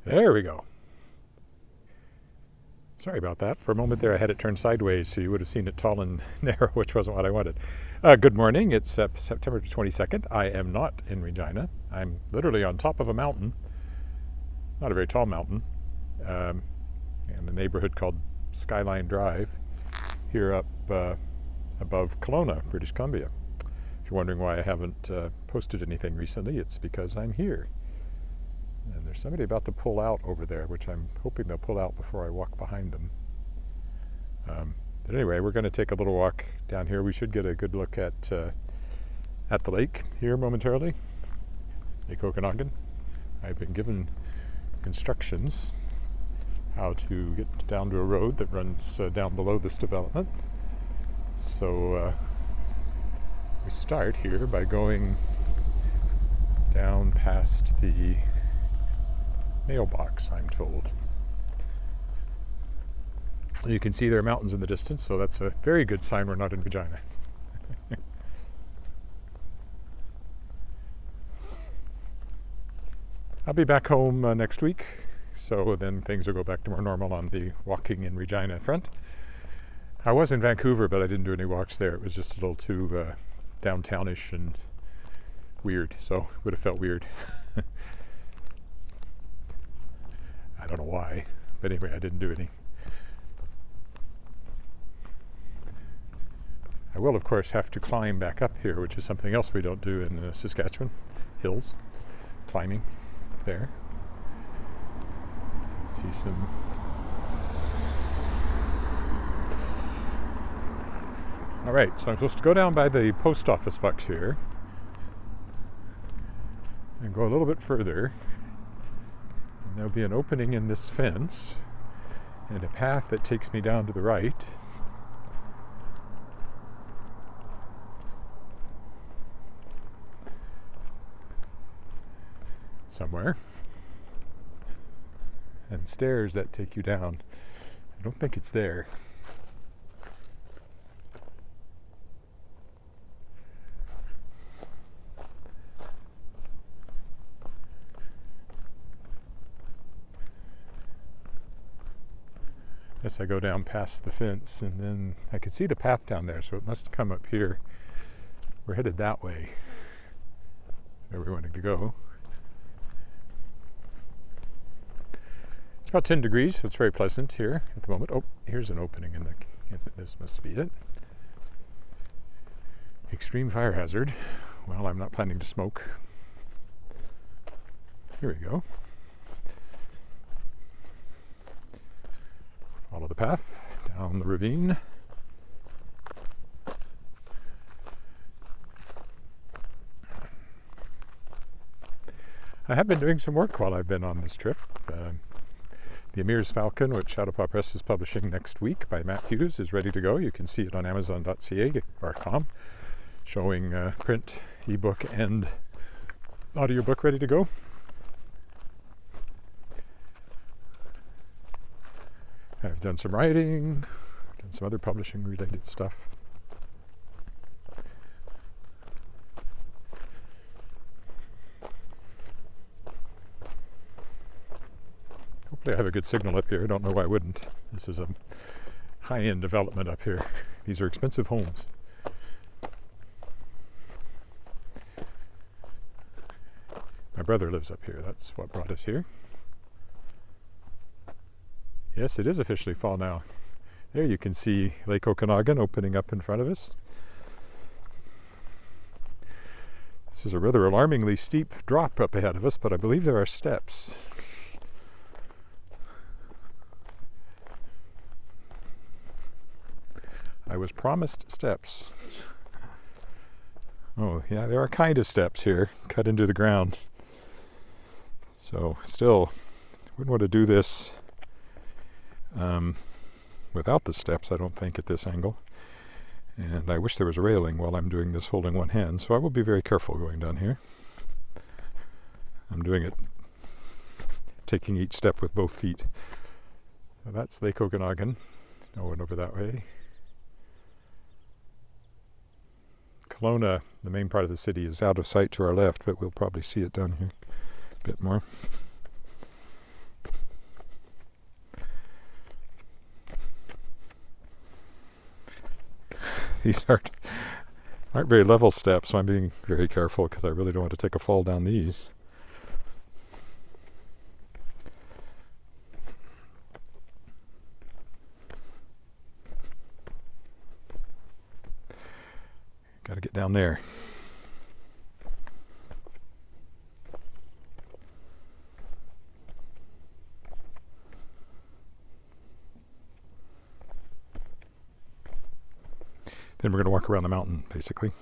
There we go. Sorry about that. For a moment there I had it turned sideways so you would have seen it tall and narrow, which wasn't what I wanted. Good morning. It's September 22nd. I am not in Regina. I'm literally on top of a mountain. Not a very tall mountain. In a neighbourhood called Skyline Drive here up above Kelowna, British Columbia. If you're wondering why I haven't posted anything recently, it's because I'm here. And there's somebody about to pull out over there, which I'm hoping they'll pull out before I walk behind them. But anyway, we're going to take a little walk down here. We should get a good look at the lake here momentarily, Lake Okanagan. I've been given instructions how to get down to a road that runs down below this development. So we start here by going down past the mailbox, I'm told. You can see there are mountains in the distance, so that's a very good sign we're not in Regina. I'll be back home next week, so then things will go back to more normal on the walking in Regina front. I was in Vancouver, but I didn't do any walks there. It was just a little too downtownish and weird, so it would have felt weird. I don't know why, but anyway, I didn't do any. I will, of course, have to climb back up here, which is something else we don't do in Saskatchewan. Hills, climbing there. See some all right, so I'm supposed to go down by the post office box here and go a little bit further. And there'll be an opening in this fence and a path that takes me down to the right. Somewhere. And stairs that take you down. I don't think it's there. Yes, I go down past the fence and then I can see the path down there, so it must come up here. We're headed that way, where we're wanting to go. It's about 10 degrees, so it's very pleasant here at the moment. Oh, here's an opening in this must be it. Extreme fire hazard. Well, I'm not planning to smoke. Here we go. Follow the path down the ravine. I have been doing some work while I've been on this trip. The Amir's Falcon, which Shadowpaw Press is publishing next week by Matt Hughes, is ready to go. You can see it on Amazon.ca or .com, showing print, ebook, and audiobook ready to go. I've done some writing, done some other publishing related stuff. Hopefully I have a good signal up here. I don't know why I wouldn't. This is a high-end development up here. These are expensive homes. My brother lives up here. That's what brought us here. Yes, it is officially fall now. There you can see Lake Okanagan opening up in front of us. This is a rather alarmingly steep drop up ahead of us, but I believe there are steps. I was promised steps. Oh, yeah, there are kind of steps here, cut into the ground. So, still, wouldn't want to do this without the steps, I don't think, at this angle. And I wish there was a railing while I'm doing this holding one hand, so I will be very careful going down here. I'm doing it, taking each step with both feet. So that's Lake Okanagan. No one over that way. Kelowna, the main part of the city, is out of sight to our left, but we'll probably see it down here a bit more. These aren't very level steps, so I'm being very careful because I really don't want to take a fall down these. Got to get down there. Then we're going to walk around the mountain, basically.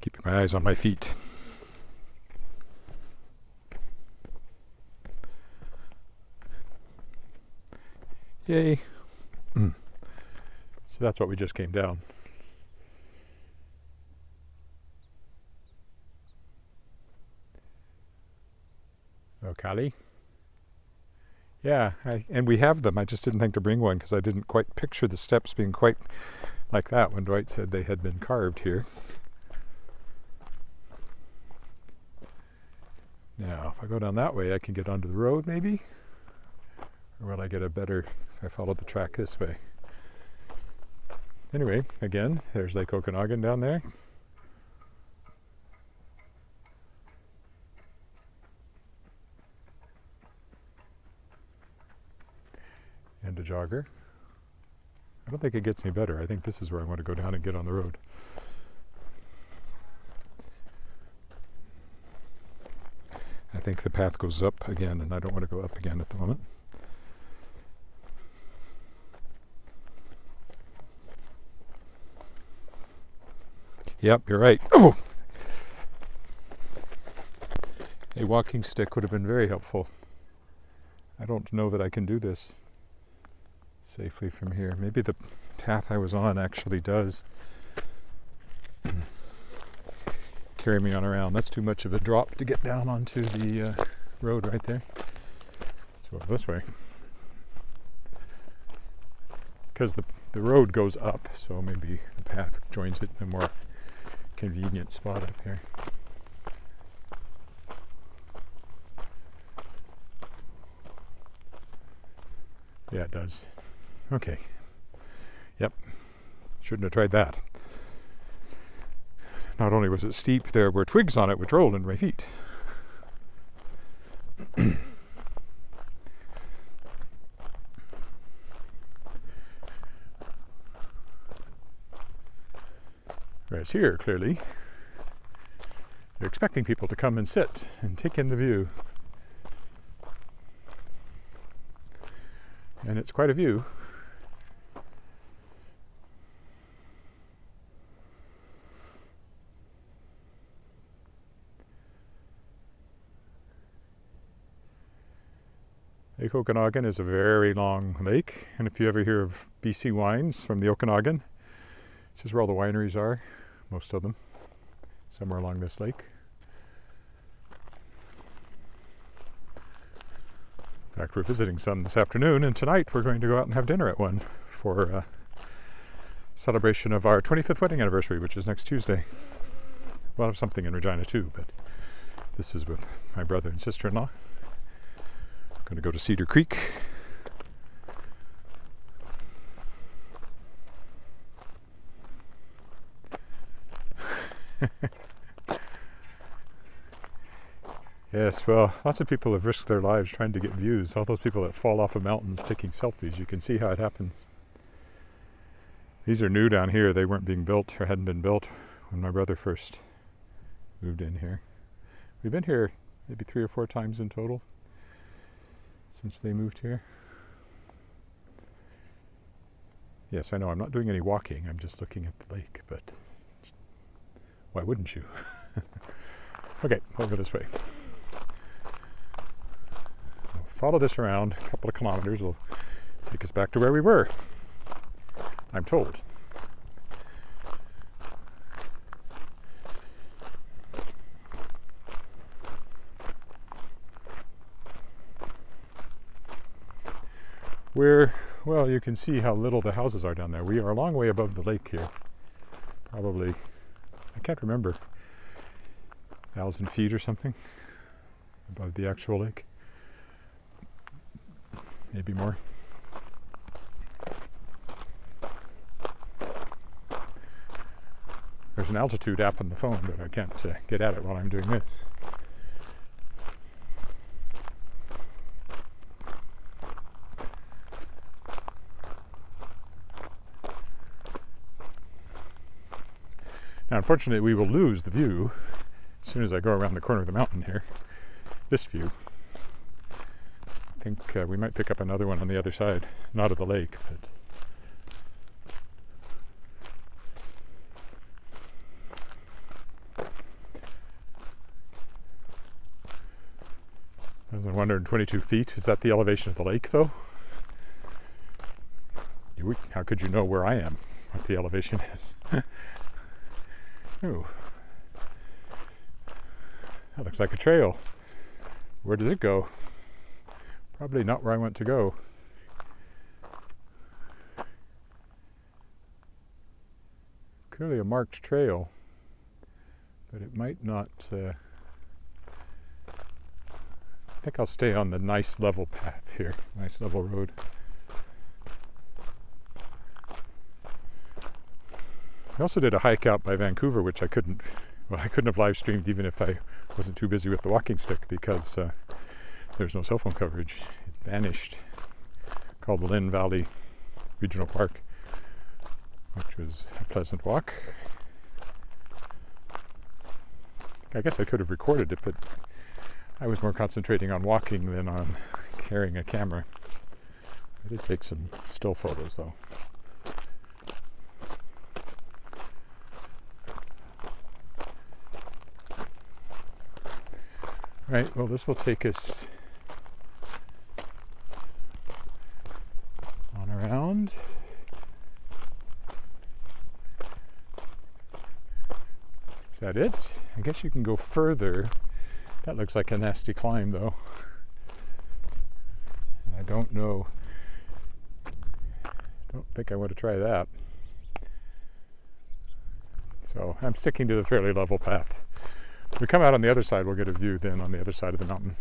Keeping my eyes on my feet. Yay. So that's what we just came down. Oh, Kali? Yeah, and we have them. I just didn't think to bring one because I didn't quite picture the steps being quite like that when Dwight said they had been carved here. Now, if I go down that way, I can get onto the road, maybe? Or will I get a better if I follow the track this way? Anyway, again, there's Lake Okanagan down there. And a jogger. I don't think it gets any better. I think this is where I want to go down and get on the road. I think the path goes up again, and I don't want to go up again at the moment. Yep, you're right. Oh! A walking stick would have been very helpful. I don't know that I can do this safely from here. Maybe the path I was on actually does carry me on around. That's too much of a drop to get down onto the road right there. So this way. Because the road goes up, so maybe the path joins it in a more convenient spot up here. Yeah, it does. Okay. Yep. Shouldn't have tried that. Not only was it steep, there were twigs on it which rolled into my feet. Whereas here, clearly, they're expecting people to come and sit and take in the view. And it's quite a view. Lake Okanagan is a very long lake, and if you ever hear of BC wines from the Okanagan, this is where all the wineries are, most of them, somewhere along this lake. In fact, we're visiting some this afternoon, and tonight we're going to go out and have dinner at one for a celebration of our 25th wedding anniversary, which is next Tuesday. We'll have something in Regina too, but this is with my brother and sister-in-law. Going to go to Cedar Creek. Yes, well, lots of people have risked their lives trying to get views. All those people that fall off of mountains taking selfies, you can see how it happens. These are new down here. They weren't being built or hadn't been built when my brother first moved in here. We've been here maybe 3 or 4 times in total since they moved here. Yes, I know I'm not doing any walking. I'm just looking at the lake, but why wouldn't you? Okay, we'll go this way. Follow this around a couple of kilometers. Will take us back to where we were, I'm told. Well, you can see how little the houses are down there. We are a long way above the lake here. Probably, I can't remember, 1,000 feet or something above the actual lake. Maybe more. There's an altitude app on the phone, but I can't get at it while I'm doing this. Now, unfortunately, we will lose the view as soon as I go around the corner of the mountain here. This view. I think we might pick up another one on the other side, not of the lake, but that's 122 feet. Is that the elevation of the lake, though? How could you know where I am, what the elevation is? Oh, that looks like a trail. Where did it go? Probably not where I want to go. Clearly a marked trail, but it might not. I think I'll stay on the nice level path here, nice level road. I also did a hike out by Vancouver, which I couldn't have live streamed even if I wasn't too busy with the walking stick, because there's no cell phone coverage. It vanished. Called the Lynn Valley Regional Park, which was a pleasant walk. I guess I could have recorded it, but I was more concentrating on walking than on carrying a camera. I did take some still photos, though. Right, well, this will take us on around. Is that it? I guess you can go further. That looks like a nasty climb, though. And I don't know. Don't think I want to try that. So I'm sticking to the fairly level path. If we come out on the other side, we'll get a view then on the other side of the mountain.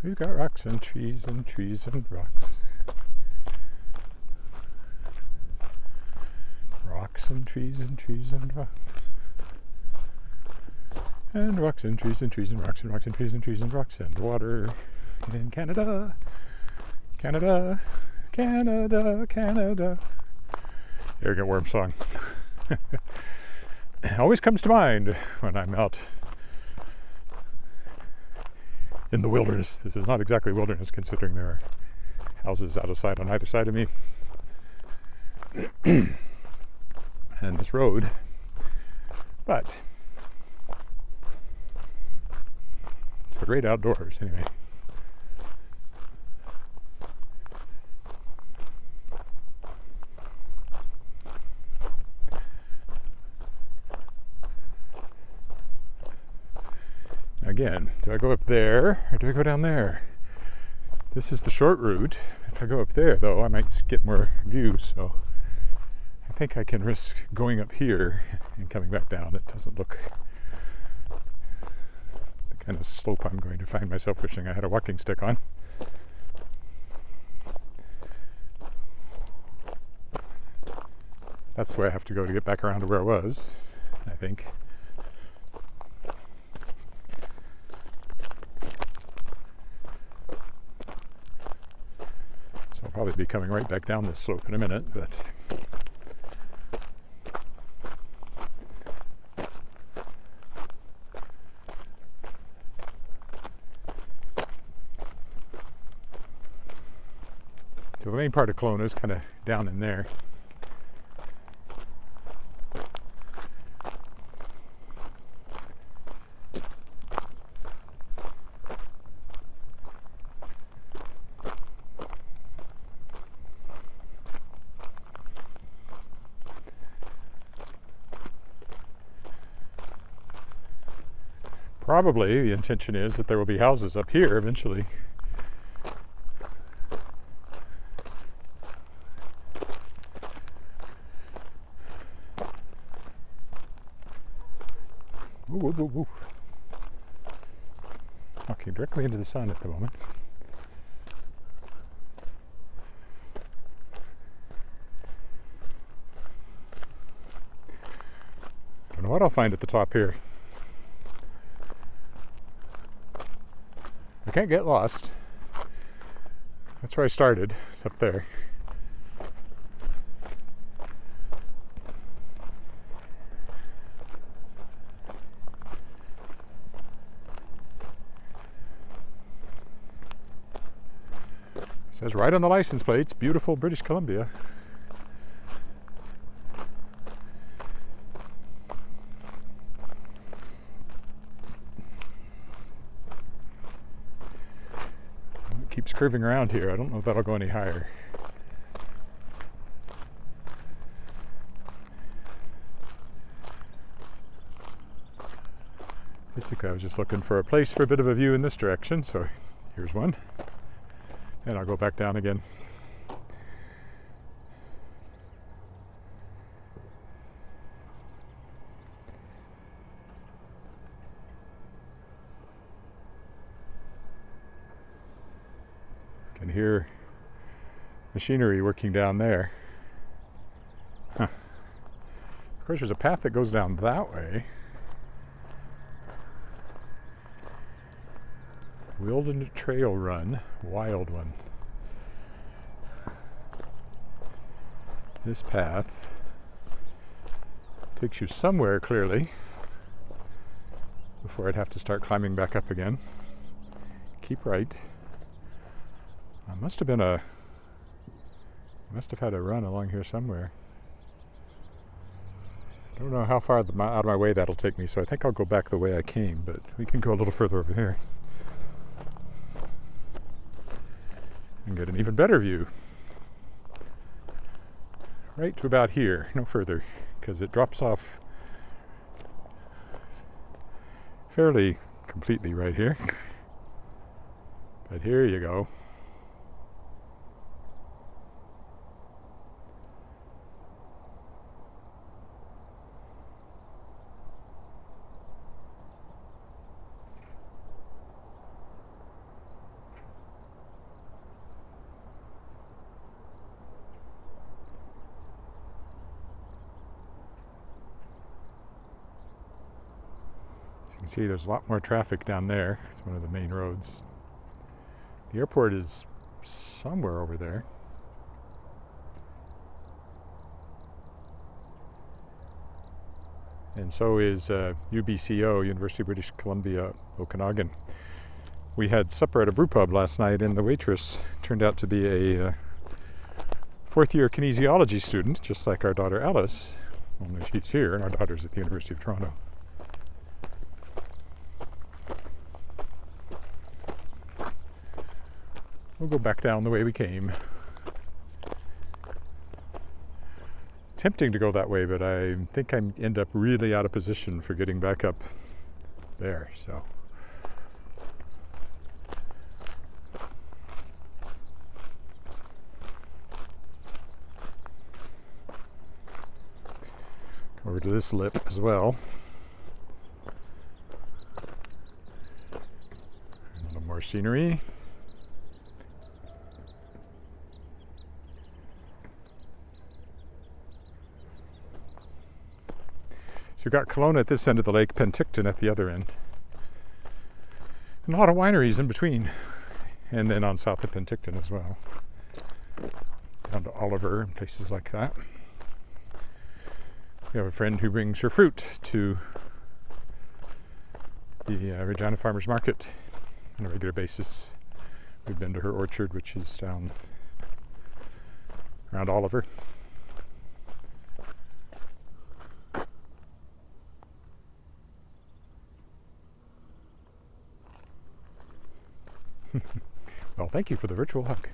We've got rocks and trees and trees and rocks. Rocks and trees and trees and rocks. And rocks and trees and trees and rocks and rocks and trees and trees and rocks and water in Canada. Canada, Canada, Canada. Arrogant Worm song. Always comes to mind when I'm out in the wilderness. This is not exactly wilderness, considering there are houses out of sight on either side of me. And this road. But it's the great outdoors, anyway. Again, do I go up there or do I go down there? This is the short route. If I go up there, though, I might get more views, so I think I can risk going up here and coming back down. It doesn't look the kind of slope I'm going to find myself wishing I had a walking stick on. That's the way I have to go to get back around to where I was, I think. Probably be coming right back down this slope in a minute, but so the main part of Kelowna is kind of down in there. Probably the intention is that there will be houses up here eventually. Ooh, ooh, ooh, ooh. Walking directly into the sun at the moment. Don't know what I'll find at the top here. I can't get lost. That's where I started. It's up there. It says right on the license plates, beautiful British Columbia. Keeps curving around here. I don't know if that'll go any higher. Basically, I was just looking for a place for a bit of a view in this direction, so here's one. And I'll go back down again. Can hear machinery working down there. Huh. Of course, there's a path that goes down that way. Wilderness Trail Run, wild one. This path takes you somewhere clearly before I'd have to start climbing back up again. Keep right. I must have had a run along here somewhere. I don't know how far out of my way that'll take me, so I think I'll go back the way I came, but we can go a little further over here and get an even better view. Right to about here, no further, because it drops off fairly completely right here. But here you go. You can see there's a lot more traffic down there. It's one of the main roads. The airport is somewhere over there. And so is UBCO, University of British Columbia, Okanagan. We had supper at a brew pub last night, and the waitress turned out to be a fourth-year kinesiology student, just like our daughter Alice, only she's here, and our daughter's at the University of Toronto. We'll go back down the way we came. Tempting to go that way, but I think I end up really out of position for getting back up there, so. Over to this lip as well. A little more scenery. So you've got Kelowna at this end of the lake, Penticton at the other end. And a lot of wineries in between. And then on south of Penticton as well. down to Oliver and places like that. We have a friend who brings her fruit to the Regina Farmers Market on a regular basis. We've been to her orchard, which is down around Oliver. Well, thank you for the virtual hug.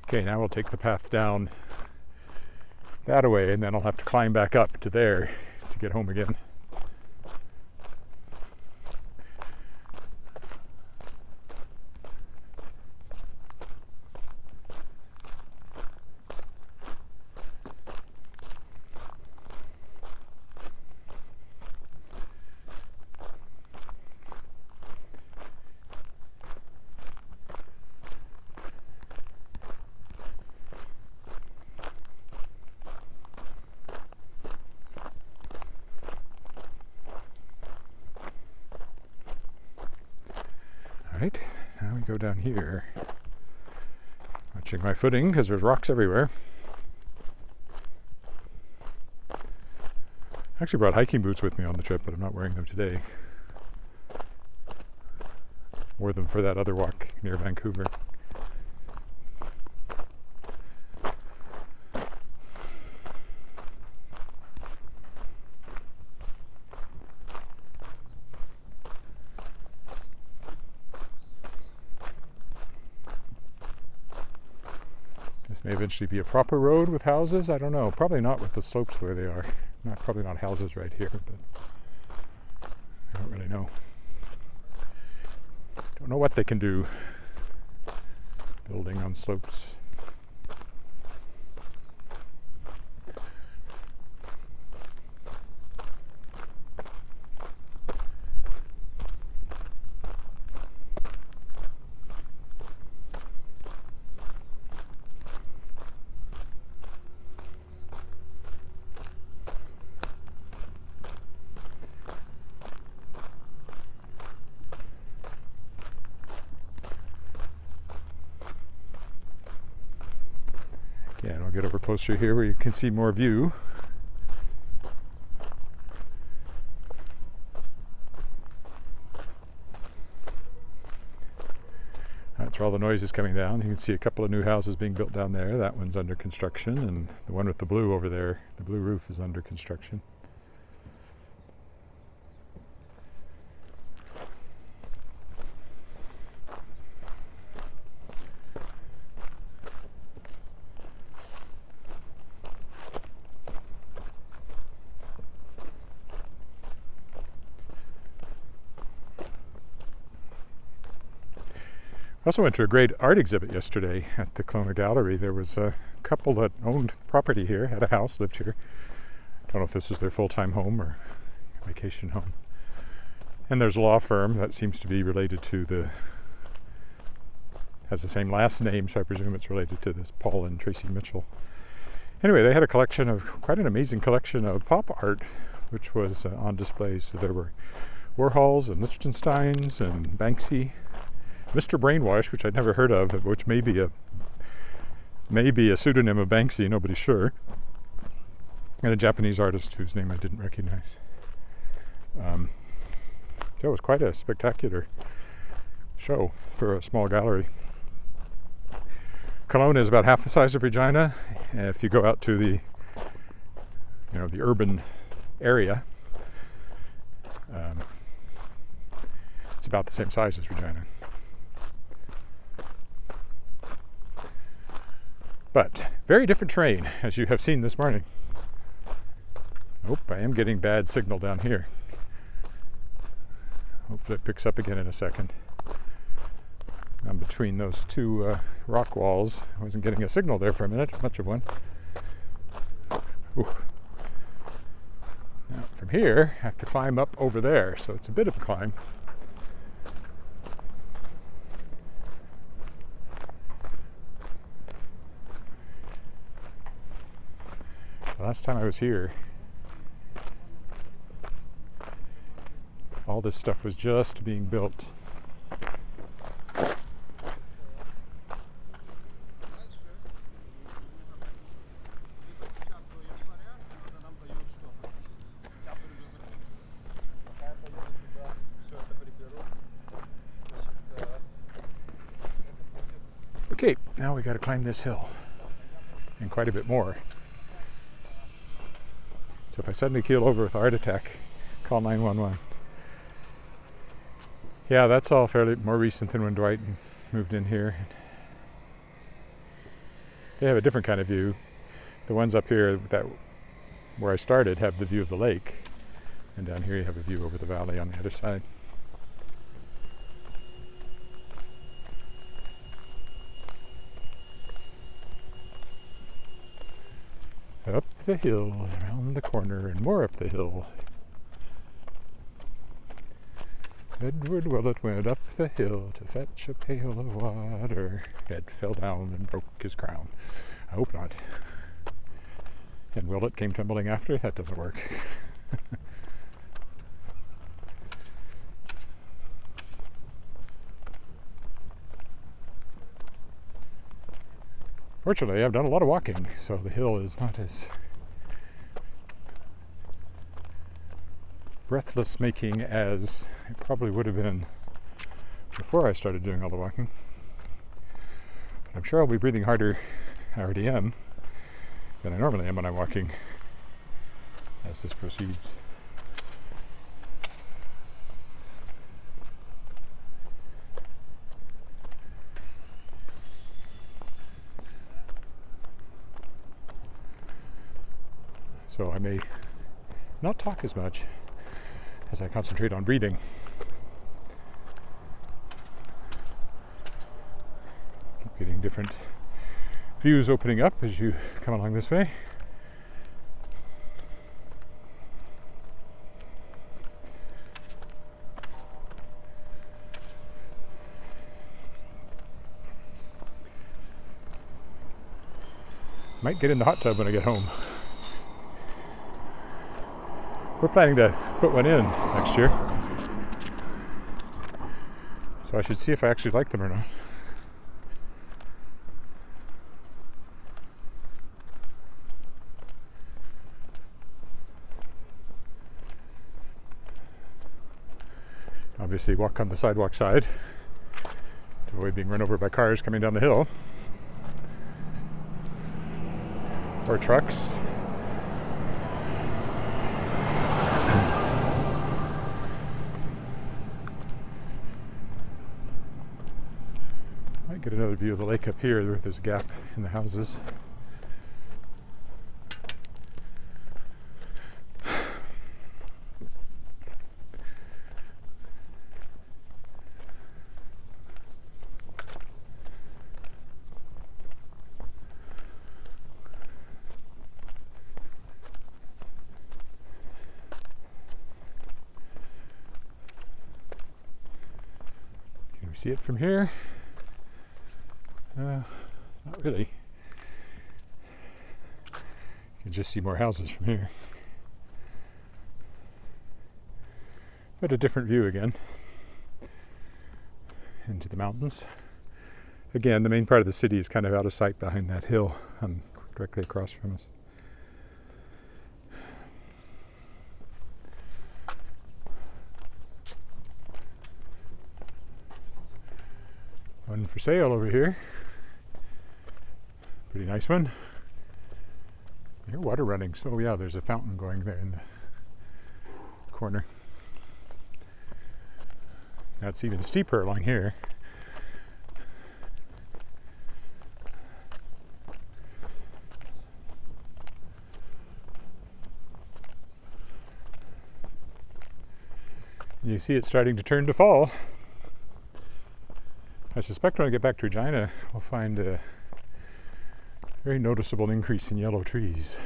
Okay, now we'll take the path down that away, and then I'll have to climb back up to there to get home again. Right, now we go down here. Watching my footing because there's rocks everywhere. I actually brought hiking boots with me on the trip, but I'm not wearing them today. Wore them for that other walk near Vancouver. This may eventually be a proper road with houses. I don't know. Probably not with the slopes where they are. Probably not houses right here, but I don't really know. Don't know what they can do building on slopes. Yeah, and I'll get over closer here where you can see more view. That's where all the noise is coming down. You can see a couple of new houses being built down there. That one's under construction, and the one with the blue over there, the blue roof, is under construction. I also went to a great art exhibit yesterday at the Clona Gallery. There was a couple that owned property here, had a house, lived here. I don't know if this is their full-time home or vacation home. And there's a law firm that seems to be related to has the same last name, so I presume it's related to this Paul and Tracy Mitchell. Anyway, they had a collection of, quite an amazing collection of pop art, which was on display. So there were Warhols and Lichtensteins and Banksy. Mr. Brainwash, which I'd never heard of, which may be a pseudonym of Banksy, nobody's sure, and a Japanese artist whose name I didn't recognize. So it was quite a spectacular show for a small gallery. Kelowna is about half the size of Regina. If you go out to the urban area, it's about the same size as Regina. But very different terrain, as you have seen this morning. Oh, I am getting bad signal down here. Hopefully it picks up again in a second. I'm between those two rock walls. I wasn't getting a signal there for a minute, much of one. Ooh. Now, From here, I have to climb up over there, so it's a bit of a climb. The last time I was here, all this stuff was just being built. Okay, now we got to climb this hill, and quite a bit more. So if I suddenly keel over with a heart attack, call 911. Yeah, that's all fairly more recent than when Dwight moved in here. They have a different kind of view. The ones up here where I started have the view of the lake, and down here you have a view over the valley on the other side. Up the hill, around the corner, and more up the hill. Edward Willett went up the hill to fetch a pail of water. Ed fell down and broke his crown. I hope not. And Willett came tumbling after. That doesn't work. Fortunately, I've done a lot of walking, so the hill is not as breathless making as it probably would have been before I started doing all the walking. But I'm sure I'll be breathing harder, I already am, than I normally am when I'm walking as this proceeds. So I may not talk as much as I concentrate on breathing. Keep getting different views opening up as you come along this way. Might get in the hot tub when I get home. We're planning to put one in next year, so I should see if I actually like them or not. Obviously walk on the sidewalk side to avoid being run over by cars coming down the hill, or trucks. Get another view of the lake up here where there's a gap in the houses. Can we see it from here? Not really. You can just see more houses from here. But a different view again into the mountains. Again, the main part of the city is kind of out of sight behind that hill directly across from us. One for sale over here. Pretty nice one. I hear water running. So yeah, there's a fountain going there in the corner. Now it's even steeper along here. You see it's starting to turn to fall. I suspect when I get back to Regina, we'll find a very noticeable increase in yellow trees.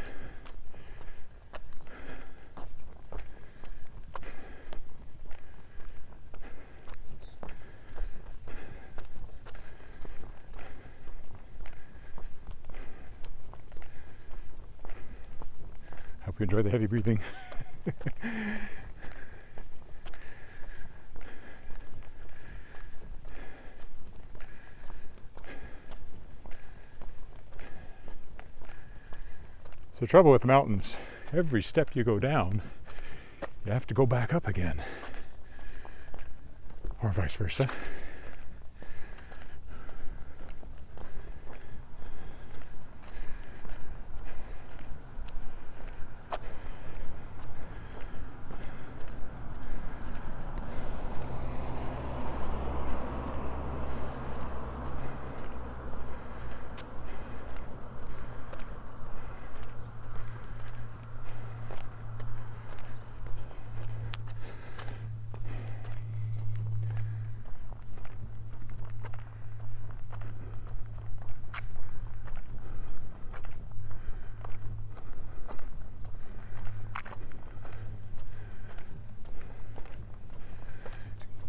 Hope you enjoy the heavy breathing. It's the trouble with mountains. Every step you go down, you have to go back up again. Or vice versa.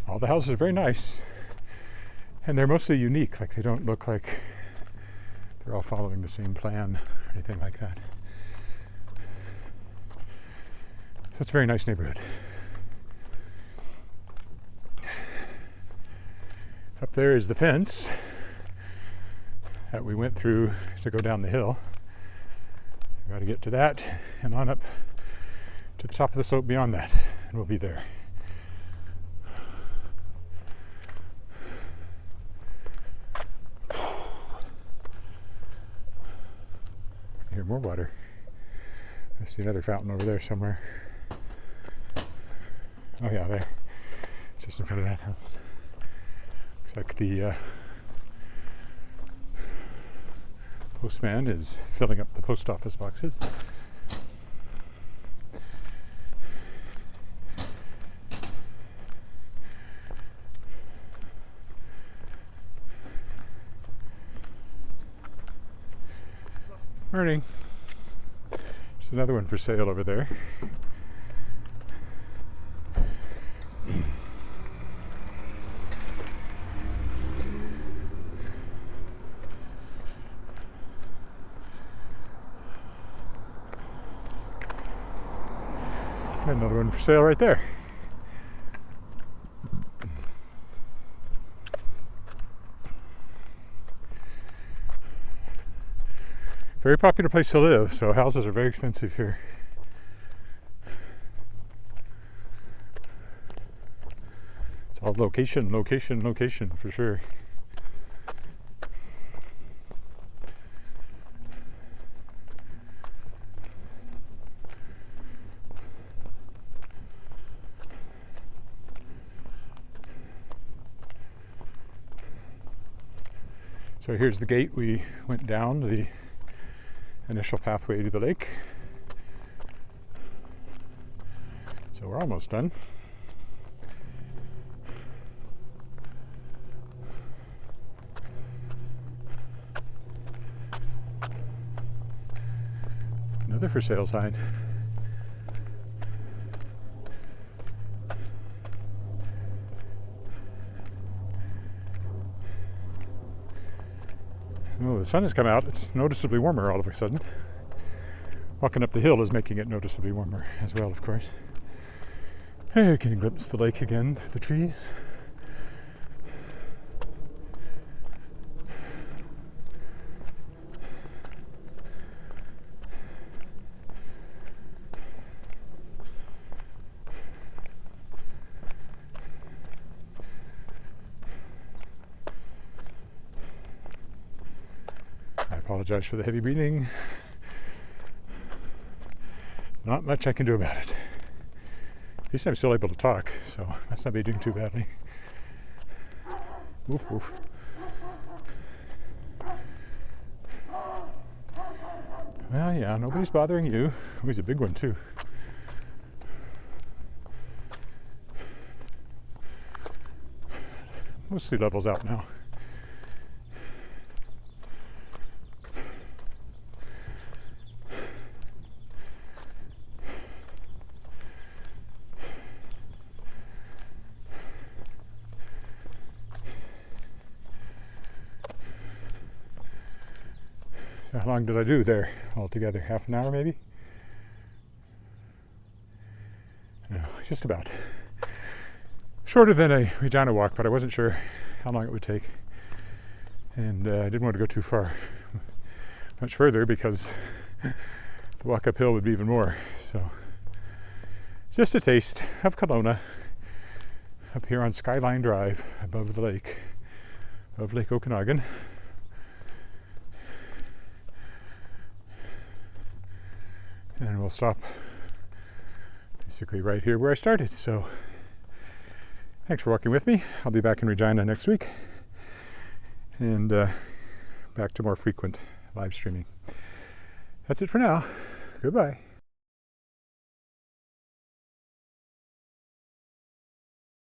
All the houses are very nice, and they're mostly unique. Like, they don't look like they're all following the same plan or anything like that. So it's a very nice neighborhood. Up there is the fence that we went through to go down the hill. We've got to get to that and on up to the top of the slope beyond that, and we'll be there. I hear more water. I see another fountain over there somewhere. Oh yeah, there. It's just in front of that house. Looks like the postman is filling up the post office boxes. Morning. There's another one for sale over there. And another one for sale right there. Very popular place to live, so houses are very expensive here. It's all location, location, location for sure. So here's the gate. We went down the initial pathway to the lake. So we're almost done. Another for sale sign. Oh, the sun has come out. It's noticeably warmer all of a sudden. Walking up the hill is making it noticeably warmer as well, of course. Hey, you can glimpse the lake again, the trees. I apologize for the heavy breathing. Not much I can do about it. At least I'm still able to talk, so I must not be doing too badly. Woof woof. Well, yeah, nobody's bothering you. Oh, he's a big one too. Mostly levels out now. How long did I do there altogether? Half an hour maybe? just about. Shorter than a Regina walk, but I wasn't sure how long it would take. And I didn't want to go too far, much further, because the walk uphill would be even more. So just a taste of Kelowna up here on Skyline Drive above the lake, above Lake Okanagan. And we'll stop basically right here where I started. So thanks for walking with me. I'll be back in Regina next week and back to more frequent live streaming. That's it for now. Goodbye.